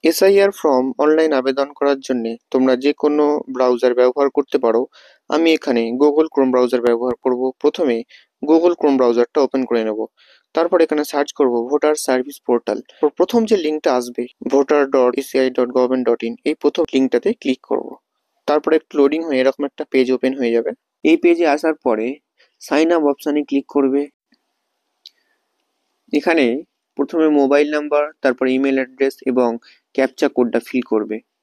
SIR form online আবেদন করার জন্য তোমরা যে কোনো ব্রাউজার ব্যবহার করতে পারো। আমি এখানে গুগল ক্রোম ব্রাউজার ব্যবহার করব। প্রথমে গুগল ক্রোম ব্রাউজারটা ওপেন করে নেব। তারপর এখানে সার্চ করব ভোটার সার্ভিস পোর্টাল। প্রথম যে লিঙ্কটা আসবে voter.eci.government.in, এই প্রথম লিঙ্কটাতে ক্লিক করব। তারপরে একটু লোডিং হয়ে এরকম একটা পেজ ওপেন হয়ে যাবে। এই পেজে আসার পরে সাইন আপ অপশানে ক্লিক করবে। এখানে প্রথমে মোবাইল নাম্বার, তারপর ইমেল অ্যাড্রেস এবং ক্যাপচা কোডটা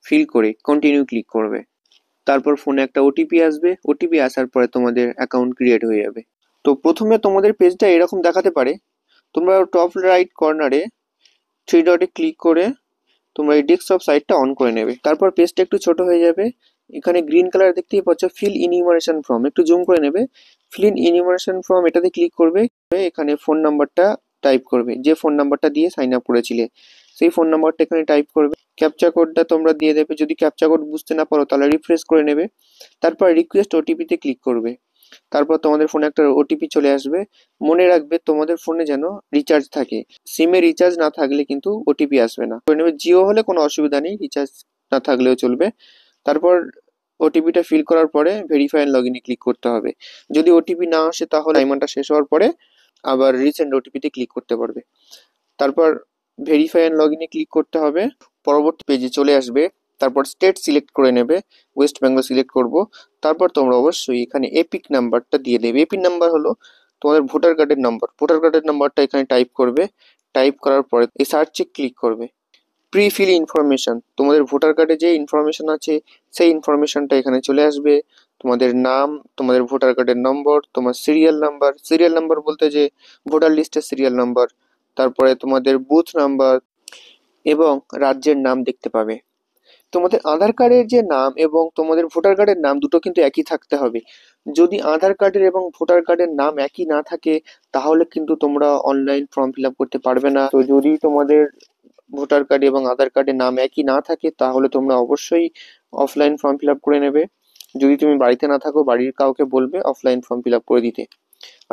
ফিল করে কন্টিনিউ ক্লিক করবে। তারপর ফোনে একটা ওটিপি আসবে। ওটিপি আসার পরে তোমাদের অ্যাকাউন্ট ক্রিয়েট হয়ে যাবে। তো প্রথমে তোমাদের পেজটা এরকম দেখাতে পারে। তোমরা টপ রাইট কর্নারে থ্রি ডটে ক্লিক করে তোমরা এই ডেস্কটপ সাইটটা অন করে নেবে। তারপর পেজটা একটু ছোট হয়ে যাবে। এখানে গ্রিন কালার দেখতেই পাচ্ছ, ফিল ইনিউমারেশন ফর্ম, একটু জুম করে নেবে। ফিল ইনিউমারেশন ফর্ম এটাতে ক্লিক করবে। এখানে ফোন নাম্বারটা টাইপ করবে, যে ফোন নাম্বারটা দিয়ে সাইন আপ করেছিলে সেই ফোন নাম্বারটা এখানে টাইপ করবে। ক্যাপচা কোডটা তোমরা দিয়ে দেবে। যদি ক্যাপচা কোড বুঝতে না পারো তাহলে রিফ্রেশ করে নেবে। তারপর রিকোয়েস্ট ওটিপিতে ক্লিক করবে। তারপর তোমাদের ফোনে একটা ওটিপি চলে আসবে। মনে রাখবে তোমাদের ফোনে যেন রিচার্জ থাকে। সিমে রিচার্জ না থাকলে কিন্তু ওটিপি আসবে না। করে নেবে। জিও হলে কোনো অসুবিধা নেই, রিচার্জ না থাকলেও চলবে। তারপর ওটিপিটা ফিল করার পরে ভেরিফাই অ্যান্ড লগ ইনে ক্লিক করতে হবে। যদি ওটিপি না আসে তাহলে টাইমারটা শেষ হওয়ার পরে আবার রিসেন্ড ওটিপিতে ক্লিক করতে পারবে। তারপর ভেরিফাই অ্যান্ড লগ ইনে ক্লিক করতে হবে। পরবর্তী পেজে চলে আসবে। তারপর স্টেট সিলেক্ট করে নেবে। ওয়েস্ট বেঙ্গল সিলেক্ট করব। তারপর তোমরা অবশ্যই এখানে এপিক নাম্বারটা দিয়ে দেবে। এপিক নাম্বার হলো তোমাদের ভোটার কার্ডের নাম্বার। ভোটার কার্ডের নাম্বারটা এখানে টাইপ করবে। টাইপ করার পরে এই সার্চে ক্লিক করবে। প্রি ফিল ইনফরমেশন, তোমাদের ভোটার কার্ডে যে ইনফরমেশন আছে সেই ইনফরমেশনটা এখানে চলে আসবে। তোমাদের নাম, তোমাদের ভোটার কার্ডের নম্বর, তোমার সিরিয়াল নাম্বার বলতে যে ভোটার লিস্টের সিরিয়াল নাম্বার, তারপরে তোমাদের বুথ নাম্বার এবং রাজ্যের নাম দেখতে পাবে। তোমাদের আধার কার্ডের যে নাম এবং তোমাদের ভোটার কার্ডের নাম দুটো কিন্তু একই থাকতে হবে। যদি আধার কার্ডের এবং ভোটার কার্ডের নাম একই না থাকে তাহলে কিন্তু তোমরা অনলাইন ফর্ম ফিল আপ করতে পারবে না। তো যদি তোমাদের ভোটার কার্ড এবং আধার কার্ডের নাম একই না থাকে তাহলে তোমরা অবশ্যই অফলাইন ফর্ম ফিল আপ করে নেবে। যদি তুমি বাড়িতে না থাকো বাড়ির কাউকে বলবে অফলাইন ফর্ম ফিল আপ করে দিতে।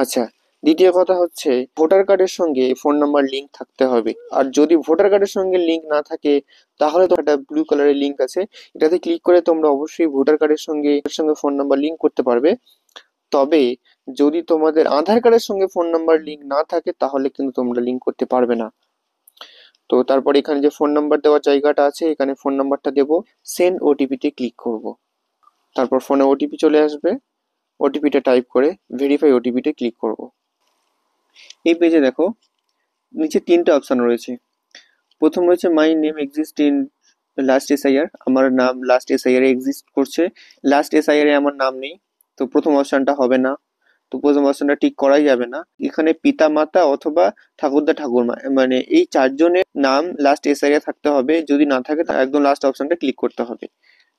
আচ্ছা, দ্বিতীয় কথা হচ্ছে ভোটার কার্ডের সঙ্গে ফোন নাম্বার লিঙ্ক থাকতে হবে। আর যদি ভোটার কার্ডের সঙ্গে লিঙ্ক না থাকে তাহলে তো একটা ব্লু কালারের লিঙ্ক আছে, এটাতে ক্লিক করে তোমরা অবশ্যই ভোটার কার্ডের সঙ্গে ফোন নাম্বার লিঙ্ক করতে পারবে। তবে যদি তোমাদের আধার কার্ডের সঙ্গে ফোন নাম্বার লিঙ্ক না থাকে তাহলে কিন্তু তোমরা লিঙ্ক করতে পারবে না। তো তারপর এখানে যে ফোন নাম্বার দেওয়ার জায়গাটা আছে এখানে ফোন নাম্বারটা দেবো। সেন্ড ওটিপিতে ক্লিক করব। তারপর ফোনে ওটিপি চলে আসবে। ওটিপিটা টাইপ করে ভেরিফাই ওটিপিতে ক্লিক করব। এই পেজে দেখো নিচে তিনটে অপশন রয়েছে। প্রথম রয়েছে my name exist in last SIR, আমার নাম লাস্ট এসআইআর এক্সিস্ট করছে। লাস্ট এসআইআর এ আমার নাম নেই, তো প্রথম অপশনটা হবে না। তো প্রথম অপশনটা ঠিক করাই যাবে না। এখানে পিতা মাতা অথবা ঠাকুরদা ঠাকুরমা মানে এই চারজনের নাম লাস্ট এসআইআর থাকতে হবে। যদি না থাকে তাহলে একদম লাস্ট অপশনটা ক্লিক করতে হবে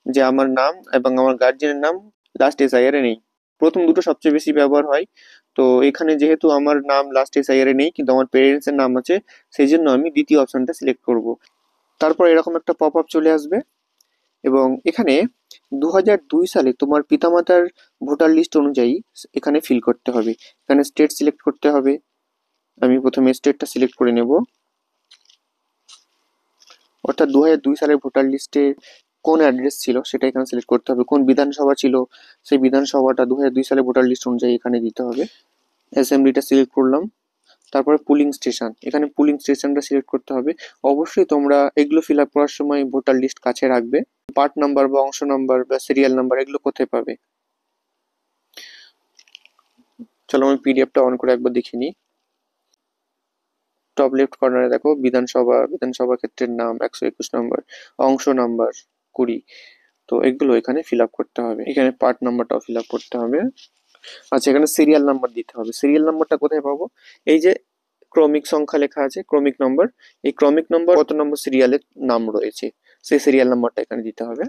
যে আমার নাম এবং আমার গার্জিয়ানের নাম লাস্ট এসআইআর এ নেই। প্রথম দুটো সবচেয়ে বেশি ব্যবহার হয়। তো এখানে যেহেতু আমার নাম লাস্ট এসআইআর এ নেই কিন্তু আমার পেরেন্টস এর নাম আছে, সেই জন্য আমি দ্বিতীয় অপশনটা সিলেক্ট করব। তারপর এরকম একটা পপ আপ চলে আসবে এবং এখানে 2002 সালে তোমার পিতামাতার ভোটার লিস্ট অনুযায়ী এখানে ফিল করতে হবে। এখানে স্টেট সিলেক্ট করতে হবে। আমি প্রথমে স্টেটটা সিলেক্ট করে নেব। অর্থাৎ 2002 সালের ভোটার লিস্টে কোন অ্যাড্রেস ছিল সেটা এখানে সিলেক্ট করতে হবে। কোন বিধানসভা ছিল সেই বিধানসভাটা 2002 সালে ভোটার লিস্ট অনুযায়ী এখানে দিতে হবে। অ্যাসেম্বলিটা সিলেক্ট করলাম। তারপরে পুলিং স্টেশন, এখানে পুলিং স্টেশনটা সিলেক্ট করতে হবে। অবশ্যই তোমরা এগুলো ফিল আপ করার সময় ভোটার লিস্ট কাছে রাখবে। পার্ট নাম্বার বা অংশ নাম্বার বা সিরিয়াল নাম্বার এগুলো কোথায় পাবে। চলো আমি পিডিএফটা অন করে একবার দেখে নিই। টপ লেফট কর্নারে দেখো বিধানসভা ক্ষেত্রের নাম 121 নম্বর, অংশ নাম্বার 20। তো এগুলো এখানে ফিল আপ করতে হবে। এখানে পার্ট নাম্বারটাও ফিল আপ করতে হবে। আচ্ছা, এখানে সিরিয়াল নাম্বার দিতে হবে। সিরিয়াল নাম্বারটা কোথায় পাবো? এই যে ক্রমিক সংখ্যা লেখা আছে ক্রমিক নম্বর, এই ক্রমিক নম্বর কত নম্বর সিরিয়ালের নাম রয়েছে সেই সিরিয়াল নাম্বারটা এখানে দিতে হবে।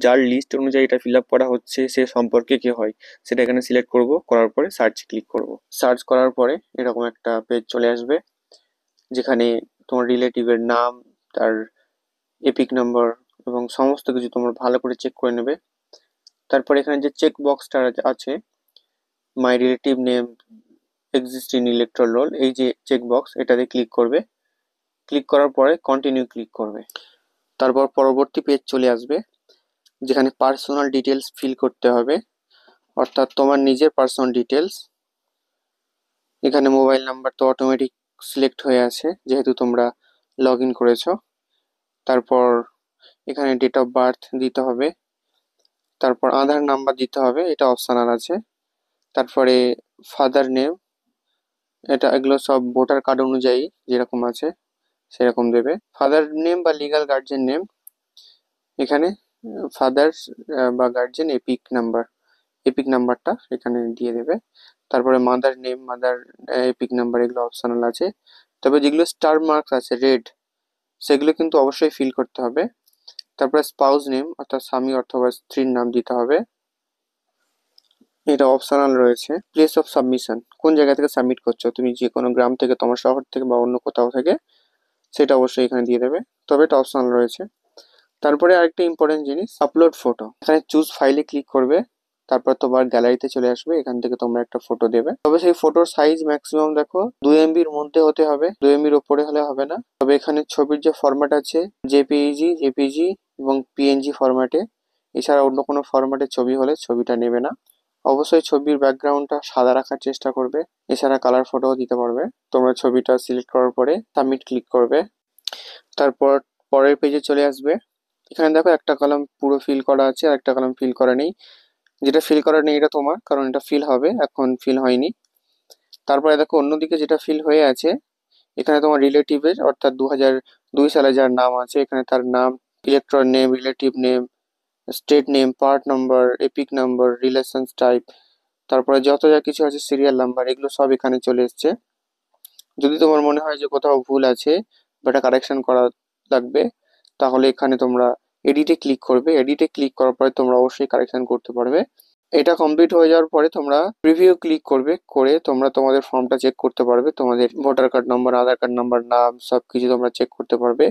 যার লিস্ট অনুযায়ী এটা ফিল আপ করা হচ্ছে সে সম্পর্কে কে হয় সেটা এখানে সিলেক্ট করব। করার পরে সার্চ ক্লিক করব। সার্চ করার পরে এরকম একটা পেজ চলে আসবে যেখানে তোমার রিলেটিভের নাম, তার এপিক নাম্বার এবং সমস্ত কিছু তোমরা ভালো করে চেক করে নেবে। তারপর এখানে যে চেক বক্সটা আছে my relative name exist in electoral roll, এই যে চেক বক্স এটাতে ক্লিক করবে। ক্লিক করার পরে কন্টিনিউ ক্লিক করবে। তারপর পরবর্তী পেজ চলে আসবে, যেখানে পার্সোনাল ডিটেলস ফিল করতে হবে, অর্থাৎ তোমার নিজের পার্সোনাল ডিটেলস। এখানে মোবাইল নাম্বার তো অটোমেটিক সিলেক্ট হয়ে আছে যেহেতু তোমরা লগ ইন করেছো। তারপর এখানে ডেট অফ বার্থ দিতে হবে, তারপর আধার নাম্বার দিতে হবে, এটা অপশনাল আছে। তারপরে ফাদার নেম, এগুলো সব ভোটার কার্ড অনুযায়ী যেরকম আছে সেরকম দেবে। ফাদার নেম বা লিগাল গার্জিয়ান নেম, এখানে ফাদার বা গার্জিয়ান এপিক নাম্বারটা এখানে দিয়ে দেবে। তারপরে mother name, mother epic number, এগুলো অপশনাল আছে। তবে যেগুলো স্টার মার্কস আছে রেড, সেগুলো কিন্তু অবশ্যই ফিল করতে হবে। তারপরে স্পাউস নেম, অর্থাৎ স্বামী অথবা স্ত্রীর নাম দিতে হবে, এটা অপশনাল রয়েছে। প্লেস অফ সাবমিশন, কোন জায়গা থেকে সাবমিট করছো, তুমি যে কোনো গ্রাম থেকে, তোমার শহর থেকে বা অন্য কোথাও থেকে, সেটা অবশ্যই এখানে দিয়ে দেবে, তবে এটা অপশনাল রয়েছে। তারপরে আরেকটা ইম্পর্টেন্ট জিনিস, আপলোড ফটো। এখানে চুজ ফাইলে ক্লিক করবে, তারপর তোমার গ্যালারিতে চলে আসবে, এখান থেকে তোমরা একটা ফটো দেবে। তবে সেই ফটোর সাইজ ম্যাক্সিমাম দেখো 2 MB-র মধ্যে হতে হবে, 2 MB-র ওপরে হলে হবে না। তবে এখানে ছবির যে ফরম্যাট আছে জেপিইজি এবং পিএনজি ফরম্যাটে, এছাড়া অন্য কোনো ফরম্যাটের ছবি হলে ছবিটা নেবে না। অবশ্যই ছবির ব্যাকগ্রাউন্ডটা সাদা রাখার চেষ্টা করবে, এছাড়া কালার ফটোও দিতে পারবে। তোমরা ছবিটা সিলেক্ট করার পরে সাবমিট ক্লিক করবে। তারপর পরের পেজে চলে আসবে, এখানে দেখো একটা কলাম পুরো ফিল করা আছে আর একটা কলাম ফিল করা নেই। যেটা ফিল করা নেই এটা তোমার, কারণ এটা ফিল হবে, এখন ফিল হয়নি। তারপরে দেখো অন্যদিকে যেটা ফিল হয়ে আছে, এখানে তোমার রিলেটিভের, অর্থাৎ 2002 সালে যার নাম আছে এখানে তার নাম, electron name, relative name, state name, part number, epic number, relations type, তারপরে যত যা কিছু আছে সিরিয়াল নাম্বার, এগুলো সব এখানে চলে এসছে। যদি তোমার মনে হয় যে কোথাও ভুল আছে বা এটা কারেকশন করা লাগবে, তাহলে এখানে তোমরা এডিটে ক্লিক করবে। এডিটে ক্লিক করার পরে তোমরা অবশ্যই কারেকশন করতে পারবে। এটা কমপ্লিট হয়ে যাওয়ার পরে তোমরা প্রিভিউ ক্লিক করবে, করে তোমরা তোমাদের ফর্মটা চেক করতে পারবে, তোমাদের ভোটার কার্ড নাম্বার, আধার কার্ড নাম্বার, নাম সবকিছু তোমরা চেক করতে পারবে।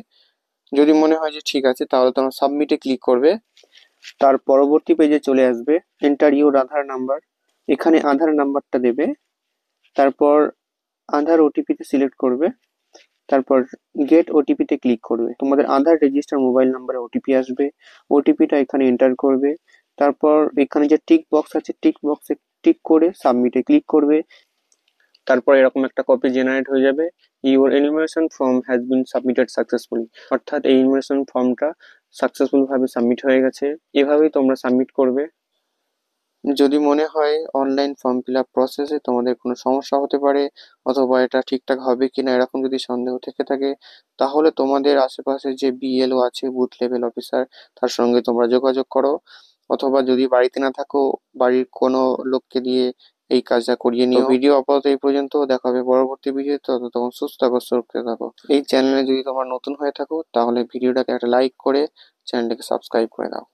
যদি মনে হয় যে ঠিক আছে, তাহলে তোমরা সাবমিটে ক্লিক করবে। তার পরবর্তী পেজে চলে আসবে, এন্টার ইউর আধার নাম্বার, এখানে আধার নাম্বারটা দেবে। তারপর আধার ওটিপিতে সিলেক্ট করবে, তারপর গেট ওটিপিতে ক্লিক করবে। তোমাদের আধার রেজিস্টার মোবাইল নাম্বারে ওটিপি আসবে, ওটিপিটা এখানে এন্টার করবে। তারপর এখানে যে টিক বক্স আছে, টিক বক্সে টিক করে সাবমিটে ক্লিক করবে। তারপর এরকম একটা কপি জেনারেট হয়ে যাবে, your animation form has been submitted successfully, অর্থাৎ এই এনিমেশন ফর্মটা সাকসেসফুল ভাবে সাবমিট হয়ে গেছে। এভাবেই তোমরা সাবমিট করবে। যদি মনে হয় অনলাইন ফর্ম ফিল আপ প্রসেসে তোমাদের কোনো সমস্যা হতে পারে, অথবা এটা ঠিকঠাক হবে কিনা এরকম যদি সন্দেহ থেকে থাকে, তাহলে তোমাদের আশেপাশে যে বিএলও আছে, বুথ লেভেল অফিসার, তার সঙ্গে তোমরা যোগাযোগ করো। অথবা যদি বাড়িতে না থাকো, বাড়ির কোনো লোককে দিয়ে এই কাজটা করিয়ে নিও। ভিডিও আপাতত এই পর্যন্ত, দেখা হবে পরবর্তী ভিডিও। ততক্ষণ সুস্থ থাকো, সুরক্ষিত থাকো। এই চ্যানেলে যদি তোমরা নতুন হয়ে থাকো, তাহলে ভিডিওটাকে একটা লাইক করে চ্যানেলটাকে সাবস্ক্রাইব করে দাও।